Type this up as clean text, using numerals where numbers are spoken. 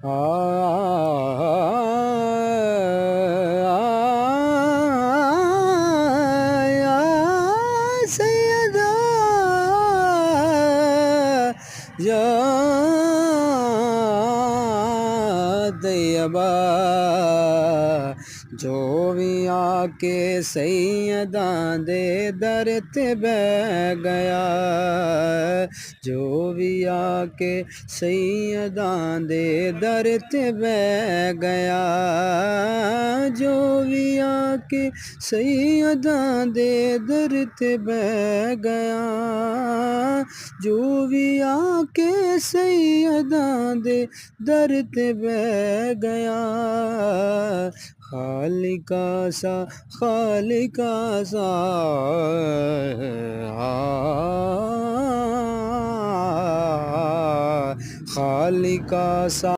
یا سیدہ یا طیبہ، جو بھی آ کے سیداں دے در تے بہ گیا، جو بھی آ کے سیداں دے در تے بہ گیا، جو بھی آ کے سیداں دے در تے بہ گیا، جو بھی آ کے سیداں دے در تے بہ گیا، خالقہ سا خالقہ سا خالقہ سا